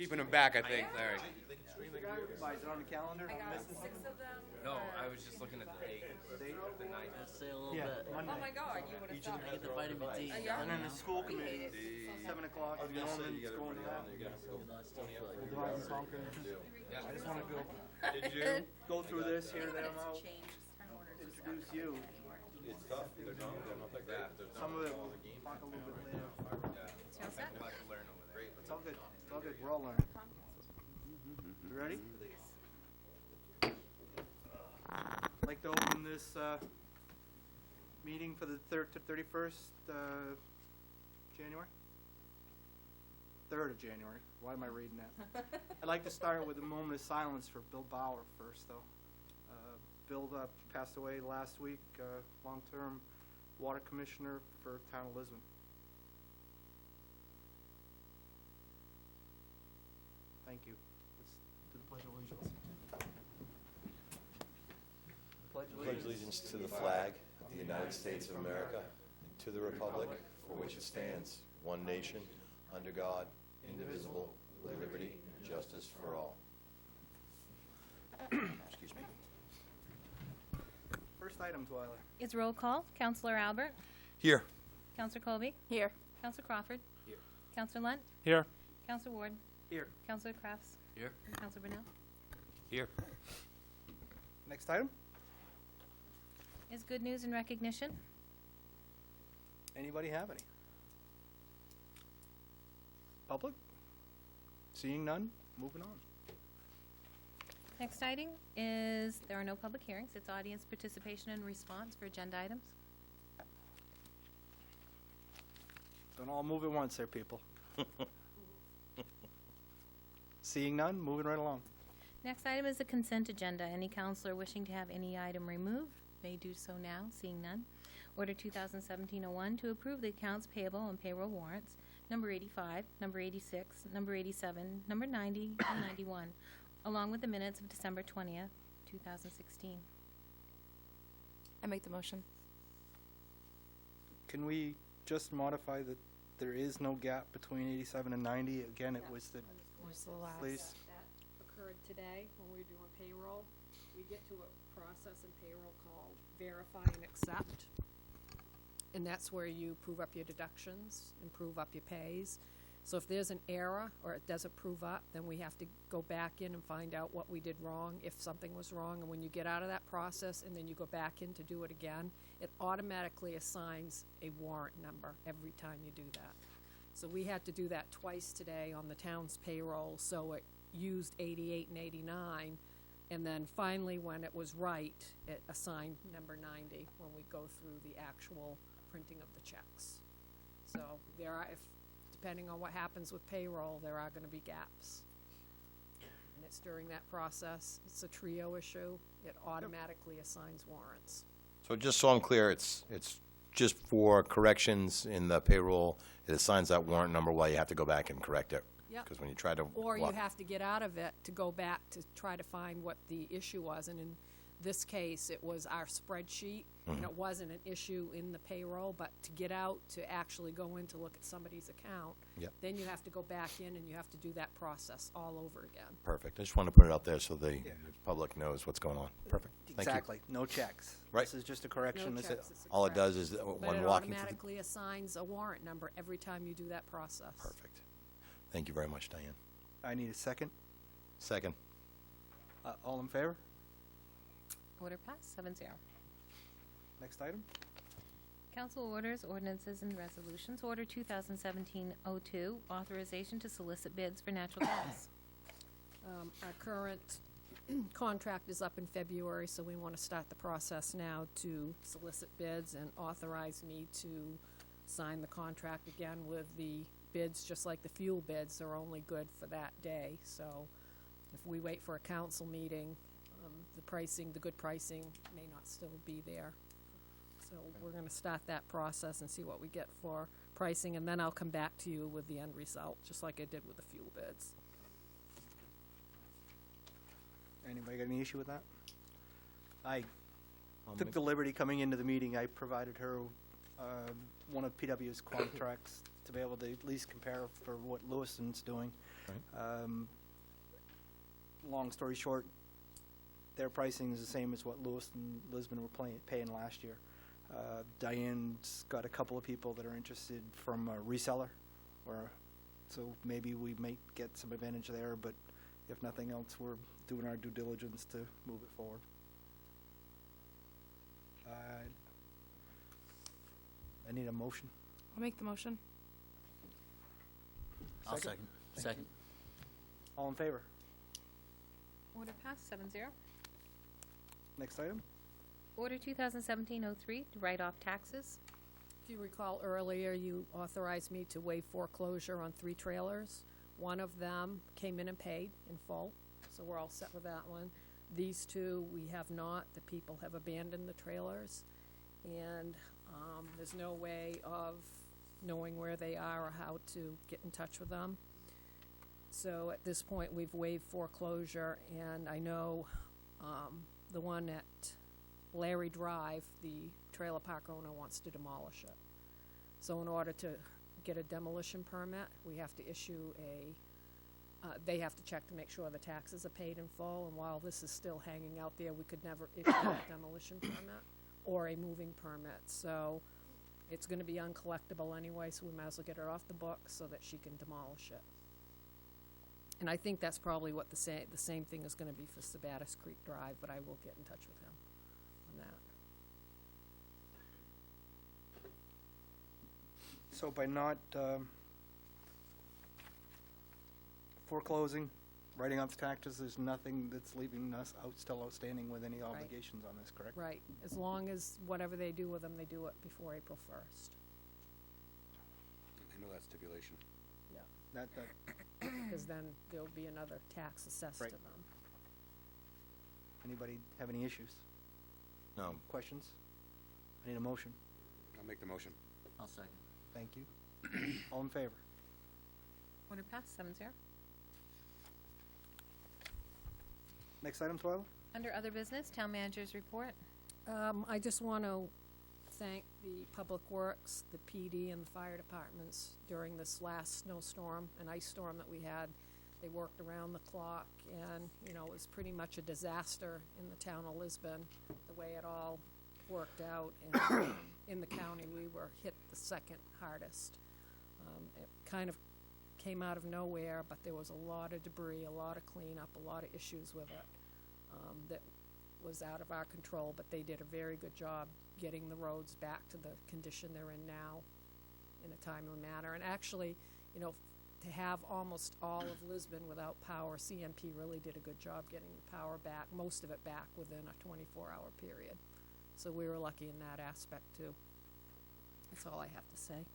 keeping them back, I think, Larry. Why, is it on the calendar? I I'm got missing 6 of them. No, I was just looking at the date. The night. Let's say a little Yeah, bit. Monday. Oh my god, you would have thought. Get the vitamin D. Yeah. And then the school We committee, hate it. 7 o'clock, Norman, school and that. We'll divide and conquer. I just wanna go through this, hear them out, introduce you. It's tough. They're not that great. Some of it we'll talk a little bit later. Sounds good. We'll have to learn over there. It's all good, it's all good, we're all learning. You ready? I'd like to open this, meeting for the 31st, January? 3rd of January, why am I reading that? I'd like to start with a moment of silence for Bill Bauer first, though. Bill passed away last week, long-term water commissioner for town of Lisbon. Thank you. Let's do the Pledge of Allegiance. Pledge allegiance to the flag of the United States of America and to the republic for which it stands, one nation, under God, indivisible, with liberty and justice for all. Excuse me. First item, Twyla. Is roll call. Counselor Albert. Here. Counselor Colby. Here. Counselor Crawford. Here. Counselor Lunt. Here. Counselor Ward. Here. Counselor Crafts. Here. And Counselor Brunel. Here. Next item. Is good news and recognition. Anybody have any? Public? Seeing none, moving on. Next item is there are no public hearings. It's audience participation and response for agenda items. Don't all move at once there, people. Seeing none, moving right along. Next item is the consent agenda. Any counselor wishing to have any item removed may do so now, seeing none. Order 2017-01 to approve the accounts payable and payroll warrants, number 85, number 86, number 87, number 90, and 91, along with the minutes of December 20th, 2016. I make the motion. Can we just modify that there is no gap between 87 and 90? Again, it was the, Where's the last? please. That occurred today when we were doing payroll. We get to a process in payroll called verify and accept. And that's where you prove up your deductions and prove up your pays. So if there's an error or it doesn't prove up, then we have to go back in and find out what we did wrong, if something was wrong. And when you get out of that process and then you go back in to do it again, it automatically assigns a warrant number every time you do that. So we had to do that twice today on the town's payroll, so it used 88 and 89. And then finally, when it was right, it assigned number 90 when we go through the actual printing of the checks. So there are, depending on what happens with payroll, there are going to be gaps. And it's during that process. It's a trio issue. It automatically assigns warrants. So just so I'm clear, it's just for corrections in the payroll. It assigns that warrant number while you have to go back and correct it. Yep. Because when you try to Or you have to get out of it to go back to try to find what the issue was. And in this case, it was our spreadsheet, and it wasn't an issue in the payroll, but to get out to actually go in to look at somebody's account, Yep. then you have to go back in and you have to do that process all over again. Perfect. I just wanted to put it out there so the public knows what's going on. Perfect. Thank you. Exactly, no checks. Right. This is just a correction. No This is- checks, it's a All it does correction. is But when it walking through the... automatically assigns a warrant number every time you do that process. Perfect. Thank you very much, Diane. I need a second. Second. All in favor? Order passed, 7-0. Next item. Council orders, ordinances, and resolutions. Order 2017-02, authorization to solicit bids for natural gas. Our current contract is up in February, so we want to start the process now to solicit bids and authorize me to sign the contract again with the bids, just like the fuel bids are only good for that day. So if we wait for a council meeting, the good pricing may not still be there. So we're going to start that process and see what we get for pricing, and then I'll come back to you with the end result, just like I did with the fuel bids. Anybody got any issue with that? I I'll took the liberty coming into the meeting, I provided her one of PW's contracts to be able to at least compare for what Lewiston's doing. Long story short, their pricing is the same as what Lewiston, Lisbon were paying last year. Diane's got a couple of people that are interested from a reseller, so maybe we might get some advantage there, but if nothing else, we're doing our due diligence to move it forward. I need a motion. I'll make the motion. I'll second. Thank Second. All in favor? Order passed, 7-0. Next item? Order 2017-03 to write off taxes. If you recall earlier, you authorized me to waive foreclosure on 3 trailers. One of them came in and paid in full, so we're all set with that one. These 2, we have not. The people have abandoned the trailers, and there's no way of knowing where they are or how to get in touch with them. So at this point, we've waived foreclosure, and I know the one at Larry Drive, the trailer park owner wants to demolish it. So in order to get a demolition permit, we have to issue they have to check to make sure the taxes are paid in full, and while this is still hanging out there, we could never issue a demolition permit or a moving permit. So it's gonna be uncollectible anyway, so we might as well get her off the books so that she can demolish it. And I think that's probably what the same thing is gonna be for Sabattis Creek Drive, but I will get in touch with him on that. So by not foreclosing, writing off the taxes, there's nothing that's leaving us still outstanding with any obligations on this, correct? Right, as long as whatever they do with them, they do it before April 1st. I know that stipulation. Yeah, That, because then there'll be another tax assessed to Right. them. anybody have any issues, No. questions? I need a motion. I'll make the motion. I'll second. Thank you. All in favor? Order passed, 7-0. Next item, Twyla? Under other business, town manager's report. I just want to thank the Public Works, the PD, and the fire departments during this last snowstorm and ice storm that we had. They worked around the clock, and, you know, it was pretty much a disaster in the town of Lisbon, the way it all worked out. And in the county, we were hit the second hardest. It kind of came out of nowhere, but there was a lot of debris, a lot of cleanup, a lot of issues with it that was out of our control, but they did a very good job getting the roads back to the condition they're in now in a timely manner. And actually, you know, to have almost all of Lisbon without power, CMP really did a good job getting the power back, most of it back within a 24-hour period. So we were lucky in that aspect too. That's all I have to say.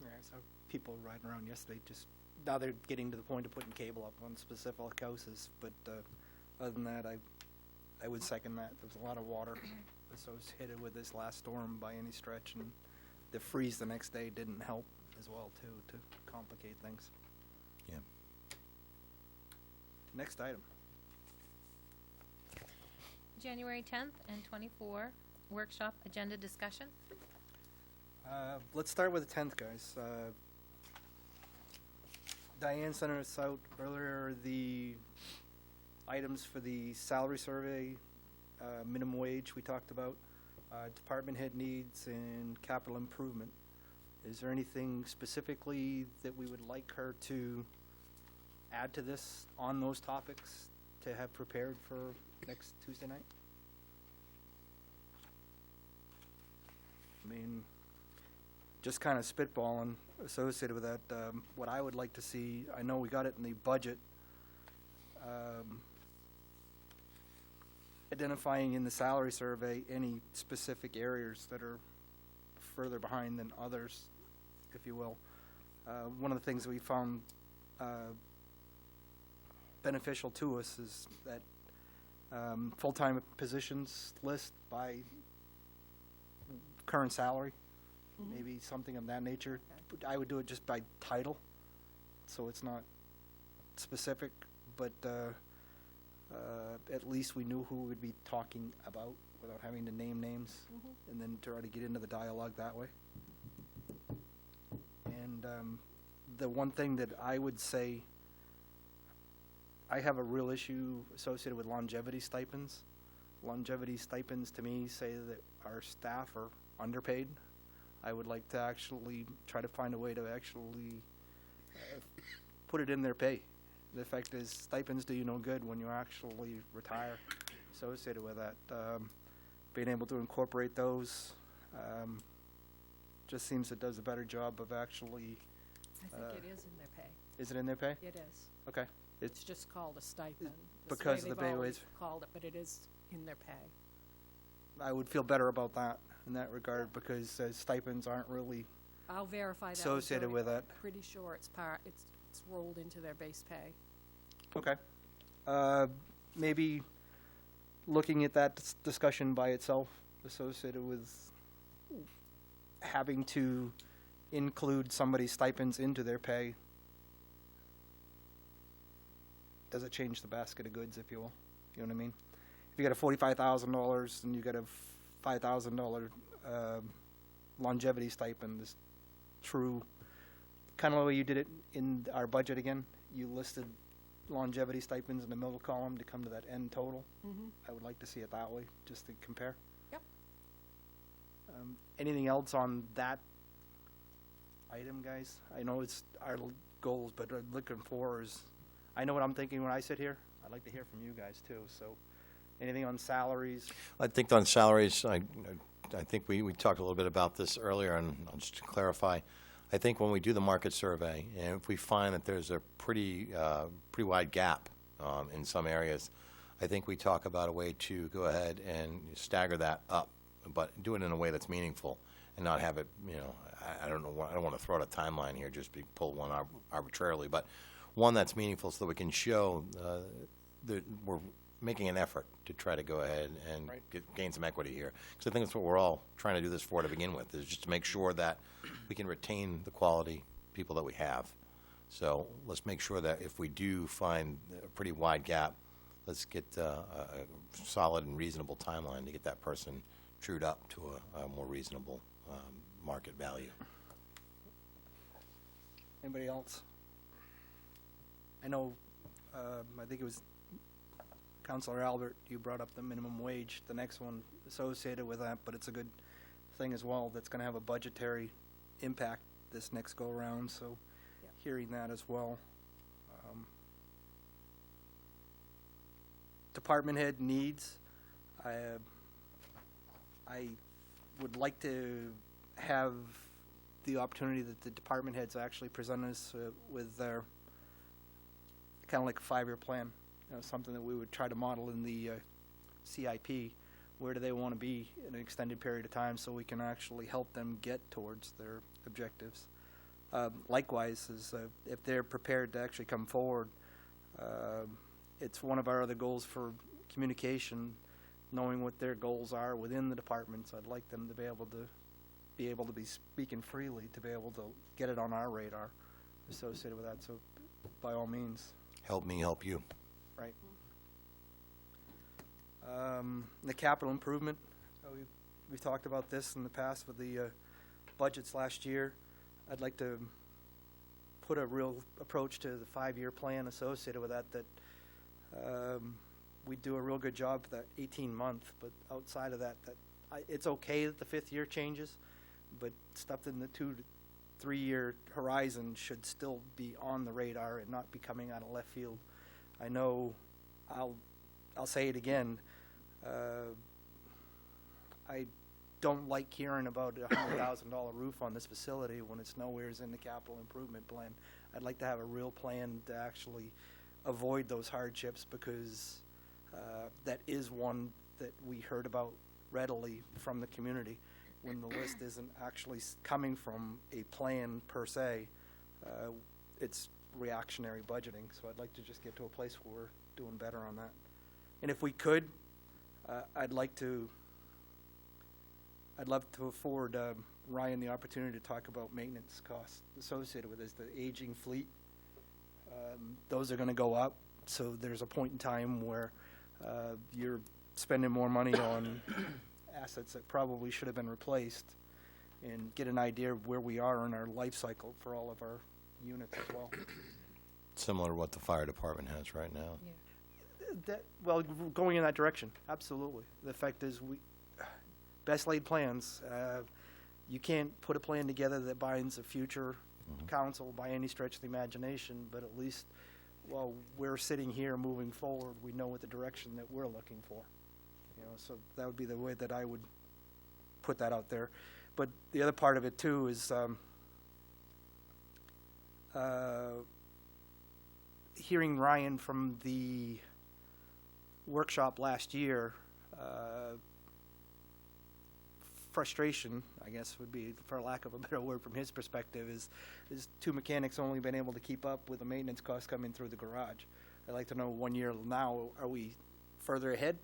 Yeah, so people riding around yesterday, just, now they're getting to the point of putting cable up on specific houses, but other than that, I would second that. There was a lot of water associated with this last storm by any stretch, and the freeze the next day didn't help as well, too, to complicate things. Yeah. Next item. January 10th and 24, workshop agenda discussion. Let's start with the 10th, guys. Diane sent us out earlier the items for the salary survey, minimum wage we talked about, department head needs, and capital improvement. Is there anything specifically that we would like her to add to this on those topics to have prepared for next Tuesday night? I mean, just kind of spitballing associated with that, what I would like to see, I know we got it in the budget, identifying in the salary survey any specific areas that are further behind than others, if you will. One of the things we found beneficial to us is that full-time positions list by current salary, maybe something of that nature. I would do it just by title, so it's not specific, but at least we knew who we would be talking about without having to name names, and then try to get into the dialogue that way. And the one thing that I would say, I have a real issue associated with longevity stipends. Longevity stipends, to me, say that our staff are underpaid. I would like to actually try to find a way to actually put it in their pay. The fact is, stipends do you no good when you actually retire associated with that. Being able to incorporate those just seems it does a better job of actually, I think it is in their pay. is it in their pay? It is. Okay. It's just called a stipend. That's the because way of the they've pay always wage. called it, but it is in their pay. I would feel better about that in that regard because stipends aren't really I'll verify that. associated Jody, with but that. I'm pretty sure it's rolled into their base pay. Okay. Maybe looking at that discussion by itself associated with having to include somebody's stipends into their pay. Does it change the basket of goods, if you will? You know what I mean? If you got a $45,000 and you got a $5,000 longevity stipend, is true, kind of the way you did it in our budget again. You listed longevity stipends in the middle column to come to that end total. Mm-hmm. I would like to see it that way, just to compare. Yep. Anything else on that item, guys? I know it's our goals, but looking for is, I know what I'm thinking when I sit here. I'd like to hear from you guys too. So, anything on salaries? I think on salaries, I think we talked a little bit about this earlier, and I'll just clarify. I think when we do the market survey, and if we find that there's a pretty wide gap in some areas, I think we talk about a way to go ahead and stagger that up, but do it in a way that's meaningful and not have it, I don't know, I don't want to throw out a timeline here, just pull one arbitrarily, but one that's meaningful so that we can show that we're making an effort to try to go ahead and gain some equity here. Because I think that's what we're all trying to do this for to begin with, is just to make sure that we can retain the quality people that we have. So let's make sure that if we do find a pretty wide gap, let's get a solid and reasonable timeline to get that person trued up to a more reasonable market value. Anybody else? I know, I think it was Councilor Albert, you brought up the minimum wage, the next one associated with that, but it's a good thing as well that's going to have a budgetary impact this next go-around, so Yep. hearing that as well. Department head needs, I would like to have the opportunity that the department heads actually present us with their kind of like a 5-year plan, something that we would try to model in the CIP. Where do they want to be in an extended period of time so we can actually help them get towards their objectives. Likewise, is if they're prepared to actually come forward, it's one of our other goals for communication, knowing what their goals are within the departments. I'd like them to be able to be speaking freely, to be able to get it on our radar associated with that. So by all means. Help me help you. Right. The capital improvement, we talked about this in the past with the budgets last year. I'd like to put a real approach to the 5-year plan associated with that, we do a real good job for that 18-month, but outside of that, it's okay that the 5th year changes, but stuff in the 2 to 3 year horizon should still be on the radar and not be coming out of left field. I know, I'll say it again, I don't like hearing about a $100,000 roof on this facility when it's nowhere in the capital improvement plan. I'd like to have a real plan to actually avoid those hardships, because that is one that we heard about readily from the community when the list isn't actually coming from a plan per se. It's reactionary budgeting, so I'd like to just get to a place where we're doing better on that. And if we could, I'd love to afford Ryan the opportunity to talk about maintenance costs associated with this, the aging fleet. Those are going to go up, so there's a point in time where you're spending more money on assets that probably should have been replaced, and get an idea of where we are in our life cycle for all of our units as well. Similar to what the fire department has right now. Well, going in that direction, absolutely. The fact is, best laid plans. You can't put a plan together that binds a future council by any stretch of the imagination, but at least while we're sitting here moving forward, we know what the direction that we're looking for. So that would be the way that I would put that out there. But the other part of it too is hearing Ryan from the workshop last year, frustration, I guess would be, for lack of a better word from his perspective, is two mechanics only been able to keep up with the maintenance costs coming through the garage. I'd like to know 1 year now, are we further ahead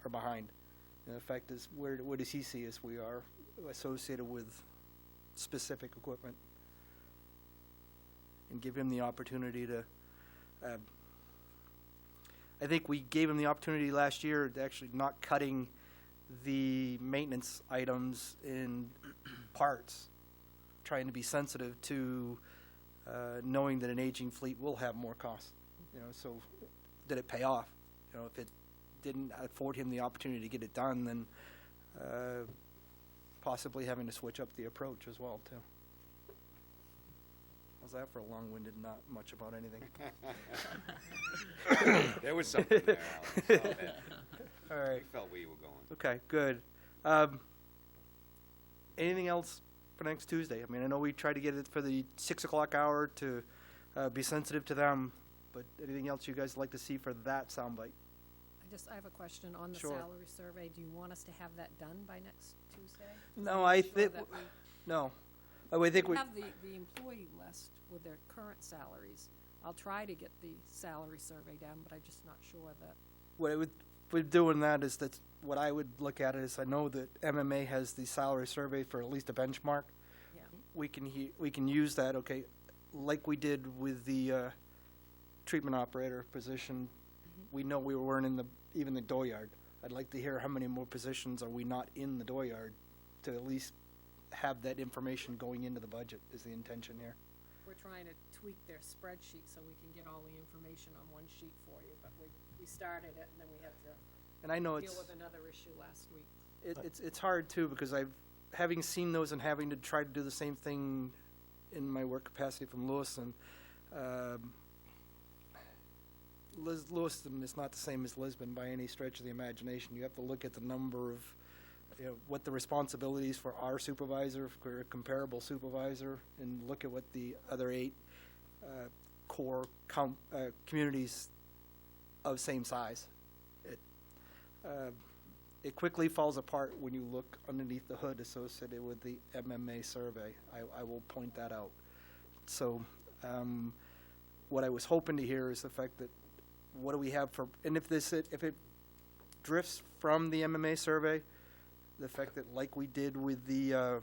or behind? And the fact is, where does he see us we are associated with specific equipment? And give him the opportunity to, I think we gave him the opportunity last year to actually not cutting the maintenance items in parts, trying to be sensitive to knowing that an aging fleet will have more costs. So did it pay off? If it didn't afford him the opportunity to get it done, then possibly having to switch up the approach as well too. How's that for a long-winded, not much about anything? There was something there, Alex. All right. I felt where you were going. Okay, good. Anything else for next Tuesday? I mean, I know we tried to get it for the 6 o'clock hour to be sensitive to them, but anything else you guys like to see for that soundbite? I have a question on the Sure. salary survey. Do you want us to have that done by next Tuesday? No, I Sure think, that we- no. I think We we, have the employee list with their current salaries. I'll try to get the salary survey down, but I'm just not sure that. what it would, with doing that is that, what I would look at is, I know that MMA has the salary survey for at least a benchmark. Yeah. We can use that, okay, like we did with the treatment operator position. We know we weren't in even the dooryard. I'd like to hear how many more positions are we not in the dooryard, to at least have that information going into the budget is the intention here. We're trying to tweak their spreadsheet so we can get all the information on one sheet for you, but we started it and then we had to And I know deal it's, with another issue last week. it's hard too, because having seen those and having to try to do the same thing in my work capacity from Lewiston, Lewiston is not the same as Lisbon by any stretch of the imagination. You have to look at the number of, what the responsibilities for our supervisor, for a comparable supervisor, and look at what the other 8 core communities of same size. It quickly falls apart when you look underneath the hood associated with the MMA survey. I will point that out. So what I was hoping to hear is the fact that, what do we have for, and if it drifts from the MMA survey, the fact that, like we did with the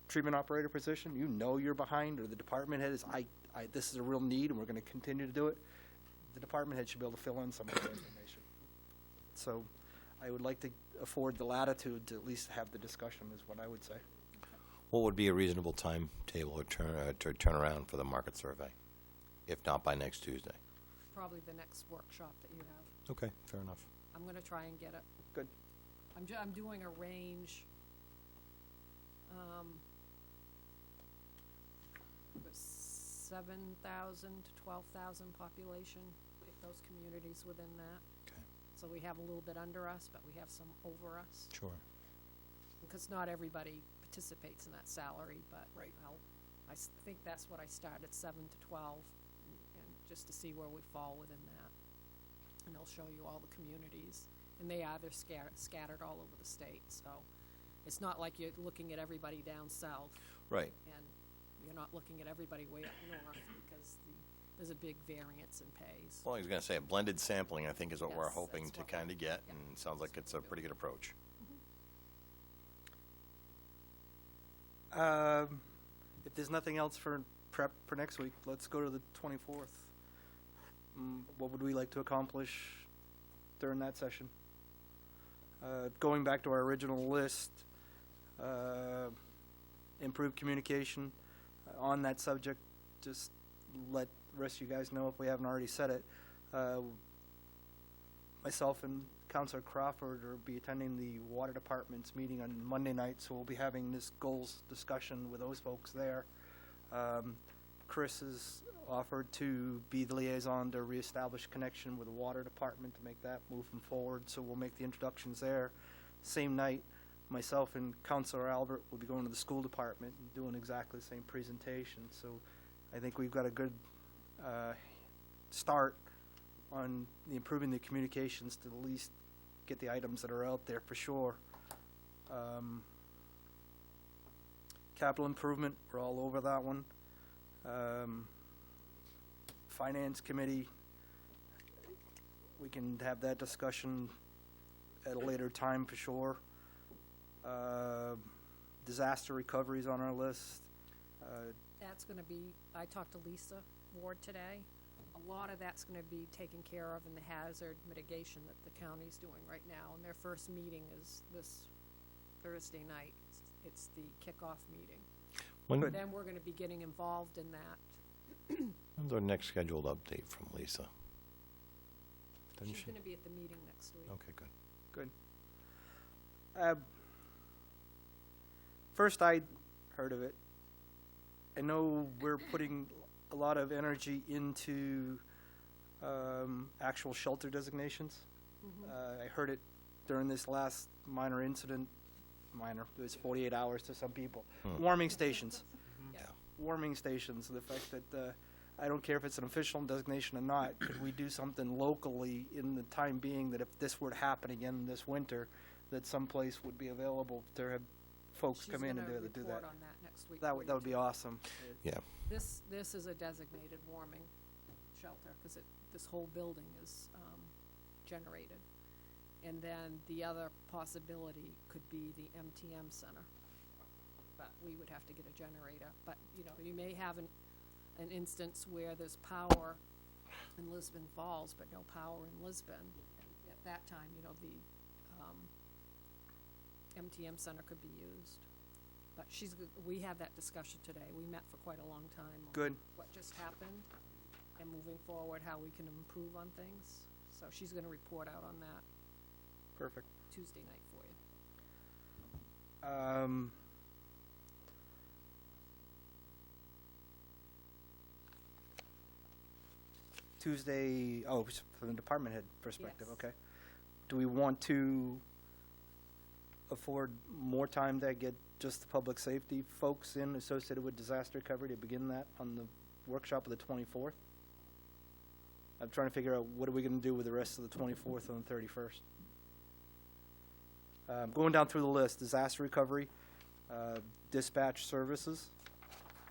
treatment operator position, you're behind, or the department head is, this is a real need and we're going to continue to do it, the department head should be able to fill in some of that information. So I would like to afford the latitude to at least have the discussion, is what I would say. What would be a reasonable timetable or turnaround for the market survey, if not by next Tuesday? Probably the next workshop that you have. Okay, fair enough. I'm gonna try and get it. Good. I'm doing a range. With 7,000 to 12,000 population, pick those communities within that. Okay. So we have a little bit under us, but we have some over us. Sure. Because not everybody participates in that salary, but Right. I think that's what I started, 7 to 12, and just to see where we fall within that. And they'll show you all the communities, and they're scattered all over the state, so it's not like you're looking at everybody down south, Right. and you're not looking at everybody way up north, because there's a big variance in pays. Well, I was going to say, a blended sampling, I think, is what we're Yes, hoping that's to what kind of get, yeah, and it sounds like it's a pretty good approach. If there's nothing else for prep for next week, let's go to the 24th. What would we like to accomplish during that session? Going back to our original list, improve communication on that subject. Just let the rest of you guys know if we haven't already said it. Myself and Councilor Crawford will be attending the Water Department's meeting on Monday night, so we'll be having this goals discussion with those folks there. Chris has offered to be the liaison to reestablish connection with the Water Department to make that moving forward, so we'll make the introductions there. Same night, myself and Councilor Albert will be going to the school department and doing exactly the same presentation. So I think we've got a good start on improving the communications to at least get the items that are out there for sure. Capital improvement, we're all over that one. Finance committee, we can have that discussion at a later time for sure. Disaster recovery is on our list. That's gonna be, I talked to Lisa Ward today. A lot of that's gonna be taken care of in the hazard mitigation that the county's doing right now. And their first meeting is this Thursday night. It's the kickoff meeting. When- Then we're gonna be getting involved in that. When's our next scheduled update from Lisa? Doesn't She's she? gonna be at the meeting next week. Okay, good. Good. First I heard of it. I know we're putting a lot of energy into actual shelter designations. I heard it during this last minor incident. Minor, it was 48 hours to some people. Warming stations. Yeah. Warming stations, the fact that I don't care if it's an official designation or not, could we do something locally in the time being that if this were to happen again this winter, that someplace would be available to have folks come in and do that? She's gonna report on that next week. That for would, you that would be too. awesome. Yeah. This is a designated warming shelter, because this whole building is generated. And then the other possibility could be the MTM center. But we would have to get a generator. But, you know, you may have an instance where there's power in Lisbon Falls, but no power in Lisbon. And at that time, you know, the MTM center could be used. But we had that discussion today. We met for quite a long time. on Good. What just happened, and moving forward, how we can improve on things. So she's gonna report out on that Perfect. Tuesday night for you. Tuesday, from the department head perspective, Yes. okay. Do we want to afford more time to get just the public safety folks in associated with disaster recovery to begin that on the workshop of the 24th? I'm trying to figure out what are we gonna do with the rest of the 24th and the 31st. Going down through the list, disaster recovery, dispatch services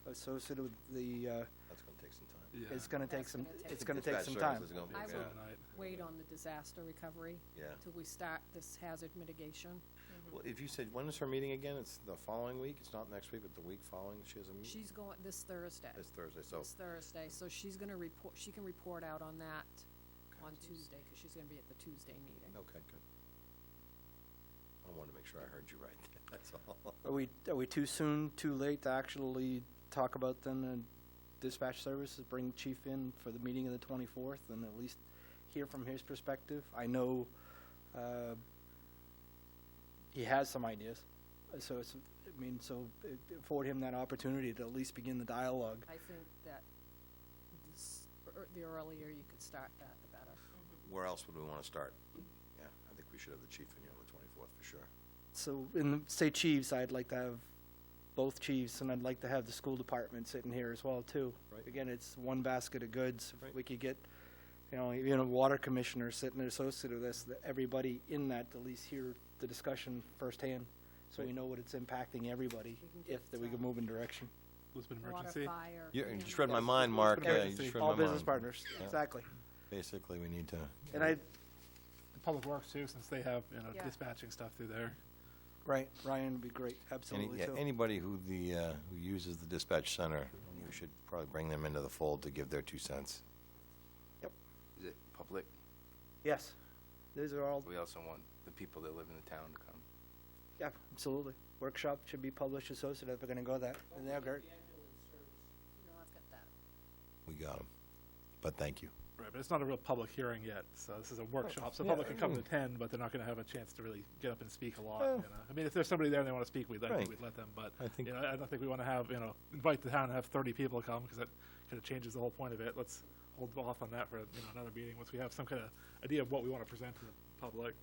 associated with the, That's gonna take some time. it's gonna take That's some, gonna take it's some gonna take Dispatch some time. service is gonna be I a would big- wait on the disaster recovery Yeah. till we start this hazard mitigation. Well, if you said, when is her meeting again? It's the following week? It's not next week, but the week following she has a meeting? She's going this Thursday. This Thursday, so, This Thursday, so she's gonna report, she can report out on that on Tuesday, because she's gonna be at the Tuesday meeting. okay, good. I wanted to make sure I heard you right, that's all. Are we too soon, too late to actually talk about then dispatch services, bring chief in for the meeting of the 24th and at least hear from his perspective? I know, he has some ideas, so afford him that opportunity to at least begin the dialogue. I think that the earlier you could start that, the better. Where else would we wanna start? Yeah, I think we should have the chief in here on the 24th for sure. So in the state chiefs, I'd like to have both chiefs, and I'd like to have the school department sitting here as well too. Right. Again, it's one basket of goods. If Right. we could get, even a water commissioner sitting there associated with this, that everybody in that to at least hear the discussion firsthand, so we Right. know what it's impacting everybody, We can get if that we can move in direction. Lisbon Water, emergency. fire. You just read my mind, Mark, yeah, you just read my All mind. business partners, Yeah. exactly. Basically, we need to. And I, The public works too, since they have, Yeah. dispatching stuff through there. right, Ryan would be great, absolutely too. Anybody who who uses the dispatch center, you should probably bring them into the fold to give their 2 cents. Is it public? Yes, these are all, We also want the people that live in the town to come. Yeah, absolutely. Workshop should be published associated if we're gonna go that, and they're great. No, I've got that. We got them. But thank you. Right, but it's not a real public hearing yet, so this is a workshop, so the Yeah. public can come to attend, but they're not gonna have a chance to really get up and speak a lot, Well. you know. I mean, if there's somebody there and they wanna speak, I Right. think we'd let them, but, I think- you know, I don't think we wanna have, you know, invite the town and have 30 people come, because that kinda changes the whole point of it. Let's hold off on that for, you know, another meeting, once we have some kinda idea of what we wanna present to the public.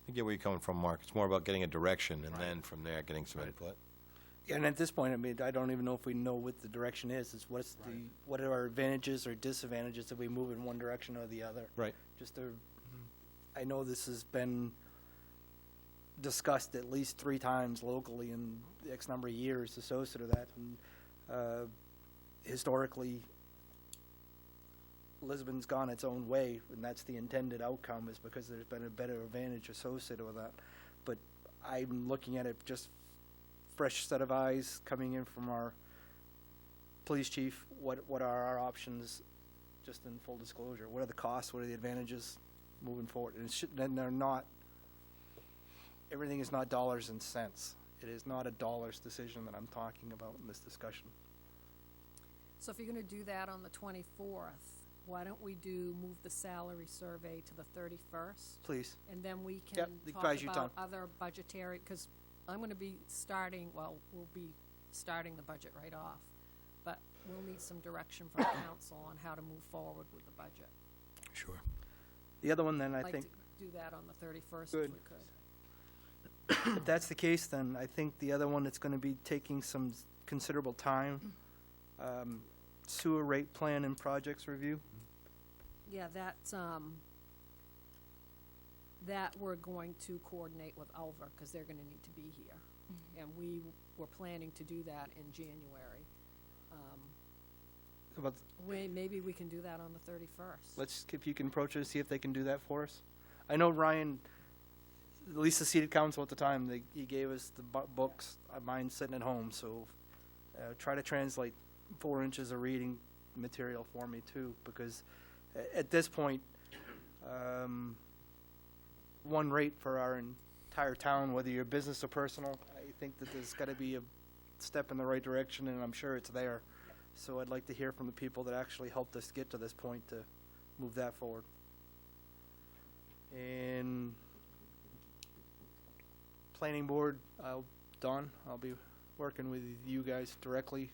I get where you're coming from, Mark. It's more about getting a direction and Right. then from there getting some Right. input. Yeah, and at this point, I mean, I don't even know if we know what the direction is what are our advantages or disadvantages if we move in one direction or the other? Right. Just to, I know this has been discussed at least 3 times locally in X number of years associated with that, and historically, Lisbon's gone its own way, and that's the intended outcome, is because there's been a better advantage associated with that. But I'm looking at it just fresh set of eyes coming in from our police chief. What are our options, just in full disclosure? What are the costs? What are the advantages moving forward? And and they're not, everything is not dollars and cents. It is not a dollars decision that I'm talking about in this discussion. So if you're gonna do that on the 24th, why don't we move the salary survey to the 31st? Please. And then we Yep, can talk advise you, about Tom. other budgetary, because I'm gonna be starting, well, we'll be starting the budget right off. But we'll need some direction from council on how to move forward with the budget. Sure. The other one, then, I I'd like think, to do that on the 31st Good. if we could. if that's the case, then I think the other one that's gonna be taking some considerable time, sewer rate plan and projects review. Yeah, that's, that we're going to coordinate with Ulver, because they're gonna need to be here. And we were planning to do that in January. About, Maybe we can do that on the 31st. let's, if you can approach it, see if they can do that for us. I know Ryan, at least the seated council at the time, he gave us the books, mine's sitting at home, so try to translate 4 inches of reading material for me too, because at this point, one rate for our entire town, whether you're business or personal, I think that there's gotta be a step in the right direction, and I'm sure it's there. So I'd like to hear from the people that actually helped us get to this point to move that forward. And planning board, Don, I'll be working with you guys directly.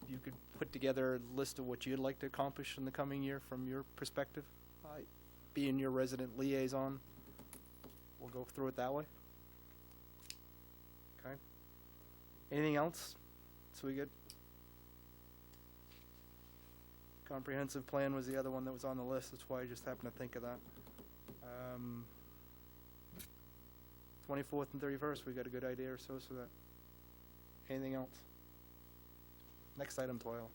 You could put together a list of what you'd like to accomplish in the coming year from your perspective. Being your resident liaison, we'll go through it that way. Okay. Anything else? So we good? Comprehensive plan was the other one that was on the list, that's why I just happened to think of that. 24th and 31st, we got a good idea or so for that. Anything else? Next item, Toil.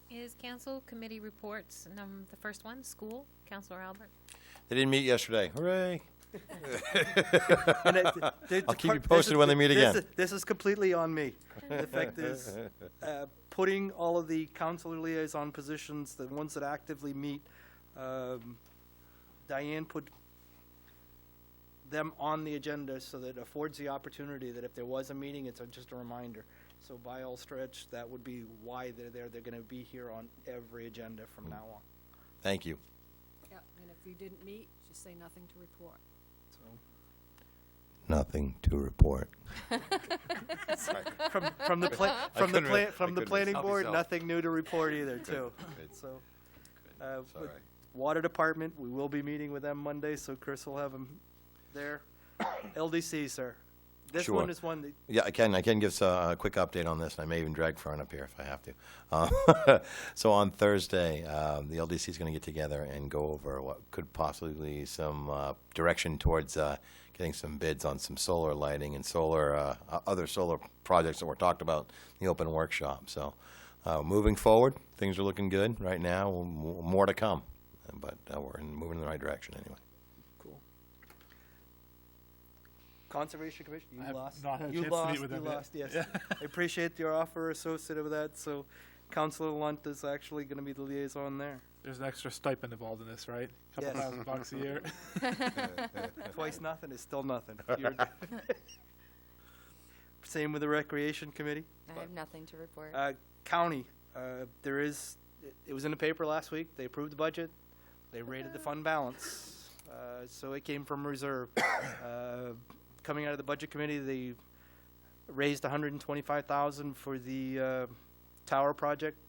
Is council committee reports, the first one, school, Counselor Albert? They didn't meet yesterday. Hooray. And I'll keep you posted when they meet again. This is completely on me. The fact is, putting all of the council liaison positions, the ones that actively meet, Diane put them on the agenda so that it affords the opportunity that if there was a meeting, it's just a reminder. So by all stretch, that would be why they're there. They're gonna be here on every agenda from now on, Thank you. Yeah, and if you didn't meet, just say nothing to report. so. Nothing to report. From the planning help board, yourself. nothing new to report either, too. So, with Water Department, we will be meeting with them Monday, so Chris will have them there. LDC, sir. This Sure. one is one that, Yeah, I can give us a quick update on this, and I may even drag Fern up here if I have to. So on Thursday, the LDC is going to get together and go over what could possibly be some direction towards getting some bids on some solar lighting and solar other solar projects that were talked about in the open workshop. So moving forward, things are looking good right now. More to come, but we're moving in the right direction anyway. cool. Conservation Commission, I you have lost. not had a You chance to meet lost, with you them yet. lost, yes. Yeah. I appreciate your offer associated with that, so Councilor Lunt is actually gonna be the liaison there. There's an extra stipend involved in this, right? Couple Yes. $1,000 a year. Twice nothing is still nothing. You're- Same with the Recreation Committee. I have nothing to report. County, there is, it was in the paper last week, they approved the budget, they rated the fund balance, so it came from reserve. Coming out of the Budget Committee, they raised $125,000 for the tower project,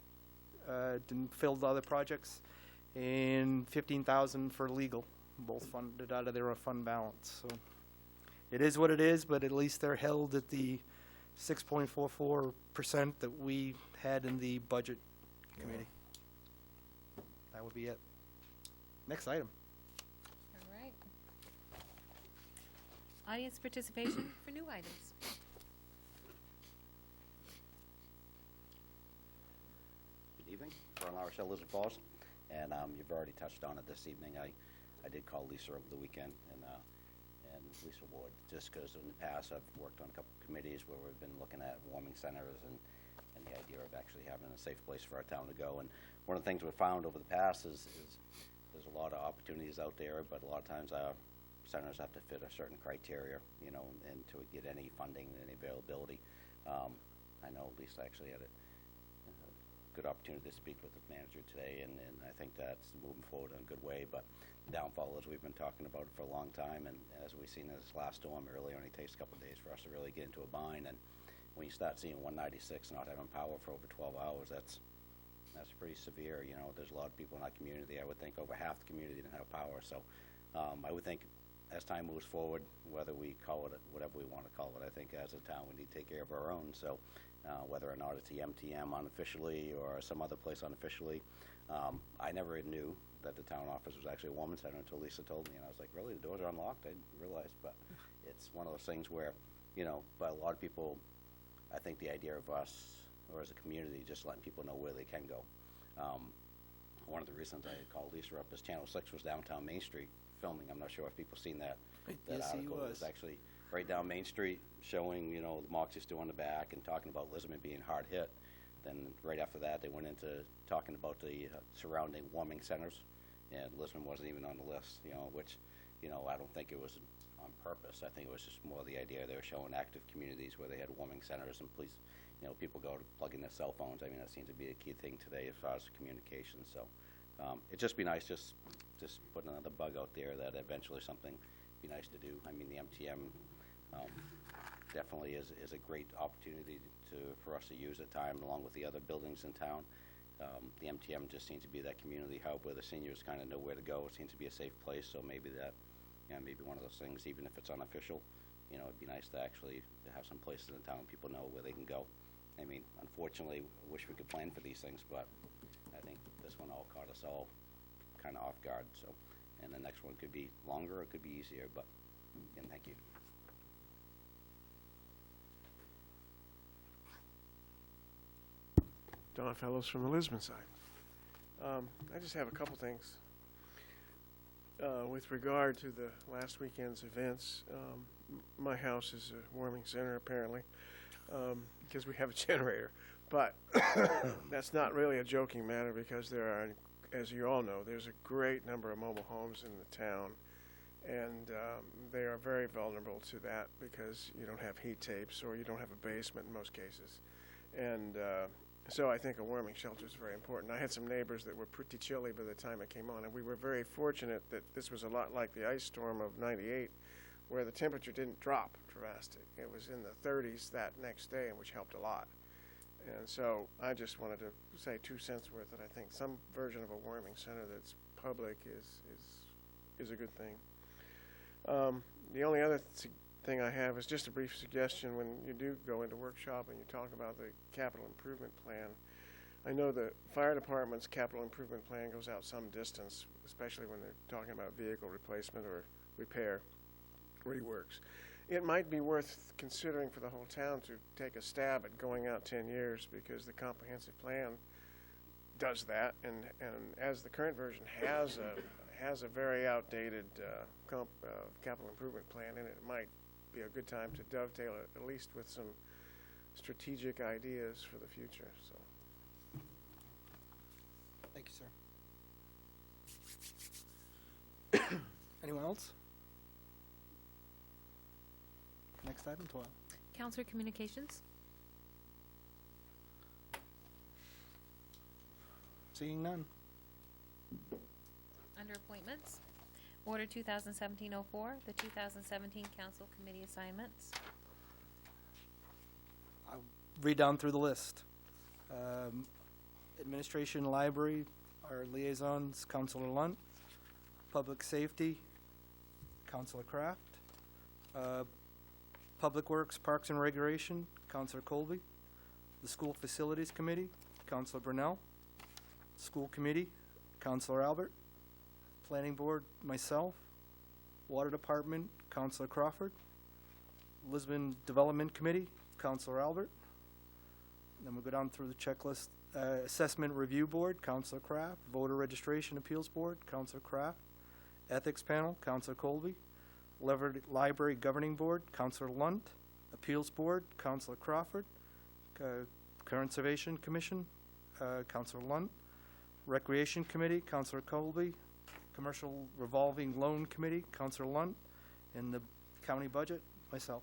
didn't fill the other projects, and $15,000 for legal, both funded out of their fund balance, so. It is what it is, but at least they're held at the 6.44% that we had in the Budget Committee. That would be it. Next item. All right. Audience participation for new items. Good evening, Ron LaRochelle, Lizard Falls, and you've already touched on it this evening. I did call Lisa over the weekend, and Lisa Ward, just because in the past I've worked on a couple committees where we've been looking at warming centers and the idea of actually having a safe place for our town to go. And one of the things we've found over the past is there's a lot of opportunities out there, but a lot of times our centers have to fit a certain criteria, you know, and to get any funding and any availability. I know Lisa actually had a good opportunity to speak with the manager today, and I think that's moving forward in a good way. But the downfall is we've been talking about it for a long time, and as we've seen in this last storm, it really only takes a couple of days for us to really get into a bind. And when you start seeing 196 not having power for over 12 hours, that's pretty severe. You know, there's a lot of people in our community. I would think over half the community didn't have power. So I would think as time moves forward, whether we call it whatever we want to call it, I think as a town we need to take care of our own. So whether or not it's the MTM unofficially or some other place unofficially, I never knew that the town office was actually a woman's center until Lisa told me, and I was like, really, the doors are unlocked? I didn't realize, but it's one of those things where, you know, but a lot of people, I think the idea of us, or as a community, just letting people know where they can go. One of the reasons I called Lisa up is Channel 6 was downtown Main Street filming. I'm not sure if people seen that. That Yes, he article was. was actually right down Main Street, showing, you know, the Moxie still on the back and talking about Lisbon being hard hit. Then right after that, they went into talking about the surrounding warming centers, and Lisbon wasn't even on the list, you know, which, you know, I don't think it was on purpose. I think it was just more the idea they were showing active communities where they had warming centers, and please, you know, people go to plug in their cell phones. I mean, that seems to be a key thing today as far as communication. So it'd just be nice, just put another bug out there that eventually something be nice to do. I mean, the MTM definitely is a great opportunity for us to use at time, along with the other buildings in town. The MTM just seems to be that community hub where the seniors kind of know where to go. It seems to be a safe place, so maybe that, you know, maybe one of those things, even if it's unofficial, you know, it'd be nice to actually have some places in town people know where they can go. I mean, unfortunately, I wish we could plan for these things, but I think this one all caught us all kind of off guard. So, and the next one could be longer, or it could be easier, but again, thank you. Don Fellows from the Lisbon side. I just have a couple things. With regard to the last weekend's events, my house is a warming center apparently, because we have a generator. But that's not really a joking matter, because there are, as you all know, there's a great number of mobile homes in the town, and they are very vulnerable to that because you don't have heat tapes or you don't have a basement in most cases. And so I think a warming shelter is very important. I had some neighbors that were pretty chilly by the time it came on, and we were very fortunate that this was a lot like the ice storm of '98, where the temperature didn't drop drastic. It was in the 30s that next day, which helped a lot. And so I just wanted to say 2 cents worth that I think some version of a warming center that's public is a good thing. The only other thing I have is just a brief suggestion. When you do go into workshop and you talk about the capital improvement plan, I know the fire department's capital improvement plan goes out some distance, especially when they're talking about vehicle replacement or repair, reworks. It might be worth considering for the whole town to take a stab at going out 10 years, because the comprehensive plan does that, and as the current version has a very outdated capital improvement plan in it, it might be a good time to dovetail it, at least with some strategic ideas for the future. So, Thank you, sir. else? Next item, 12. Counselor Communications? Seeing none. Under appointments, Order 2017-04, the 2017 Council Committee assignments. I'll read down through the list. Administration, Library, our liaisons, Counselor Lunt. Public Safety, Counselor Kraft. Public Works, Parks and Recreation, Counselor Colby. The School Facilities Committee, Counselor Brunel. School Committee, Counselor Albert. Planning Board, myself. Water Department, Counselor Crawford. Lisbon Development Committee, Counselor Albert. Then we'll go down through the checklist. Assessment Review Board, Counselor Kraft. Voter Registration Appeals Board, Counselor Kraft. Ethics Panel, Counselor Colby. Library Governing Board, Counselor Lunt. Appeals Board, Counselor Crawford. Conservation Commission, Counselor Lunt. Recreation Committee, Counselor Colby. Commercial Revolving Loan Committee, Counselor Lunt. And the County Budget, myself.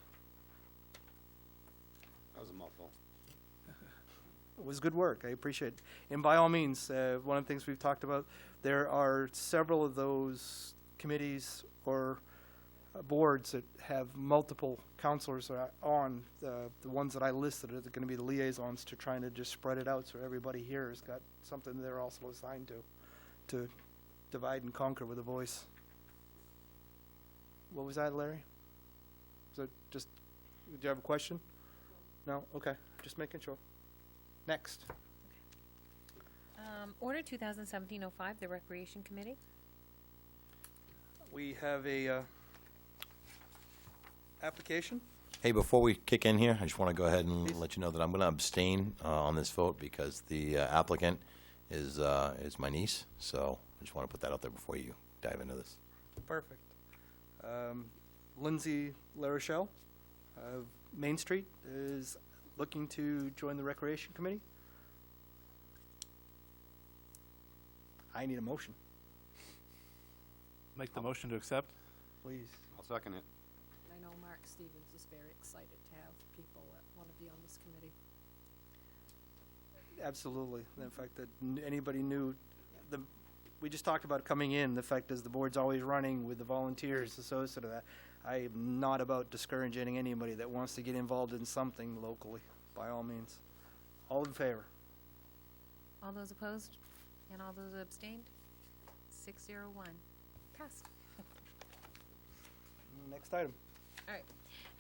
That was a mouthful. It was good work. I appreciate it. And by all means, one of the things we've talked about, there are several of those committees or boards that have multiple counselors on. The ones that I listed are going to be the liaisons to trying to just spread it out so everybody here has got something they're also assigned to divide and conquer with a voice. What was that, Larry? So just, do you have a question? No? Okay. Just making sure. Next. Order 2017-05, the Recreation Committee. We have a application. Hey, before we kick in here, I just want to go ahead and let you know that I'm going to abstain on this vote because the applicant is my niece. So I just want to put that out there before you dive into this. Perfect. Lindsay LaRochelle of Main Street is looking to join the Recreation Committee. I need a motion, Make the motion to accept. please. I'll second it. I know Mark Stevens is very excited to have people that want to be on this committee. Absolutely. The fact that anybody knew, we just talked about coming in. The fact is the board's always running with the volunteers associated with that. I am not about discouraging anybody that wants to get involved in something locally, by all means. All in favor? All those opposed and all those abstained? 601. Passed. Next item. All right.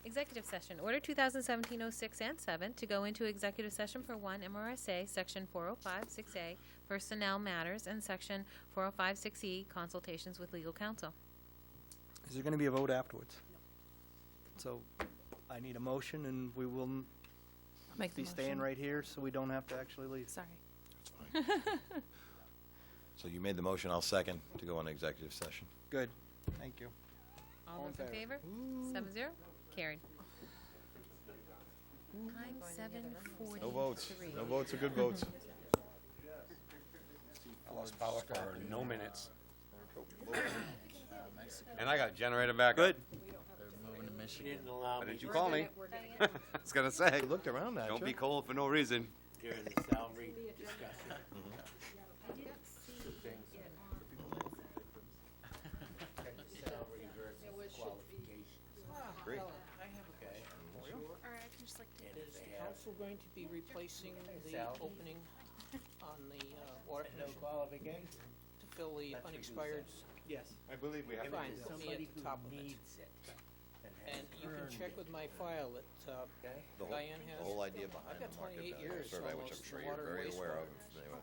Executive session. Order 2017-06 and 7 to go into executive session for 1 MRSA, Section 405-6A, personnel matters, and Section 405-6E, consultations with legal counsel. Is there going to be a vote afterwards? So I need a motion, and we will I'll make the be staying motion. right here so we don't have to actually leave. Sorry. That's fine. So you made the motion, I'll second to go on executive session. Good. Thank you. All those in favor? 7-0. Carried. Time 7:43. No votes. No votes are good votes. Lost power for no minutes. And I got a generator back. Good. Why didn't you call me? I was gonna say. You looked around at Don't you. be cold for no reason. During the salary discussion. Salary versus qualifications. Great. And is the Council going to be replacing the Salary. opening on the water No commission qualifications. to fill the That's what you unexpired? Yes. I believe we have Fine. If it's Put me somebody at the who top of it. needs it And has you can earned check it, with my file that The whole, Diane has. the whole idea behind I've got the market 28 value years survey, which almost I'm sure in you're water and very aware of, wastewater. if anyone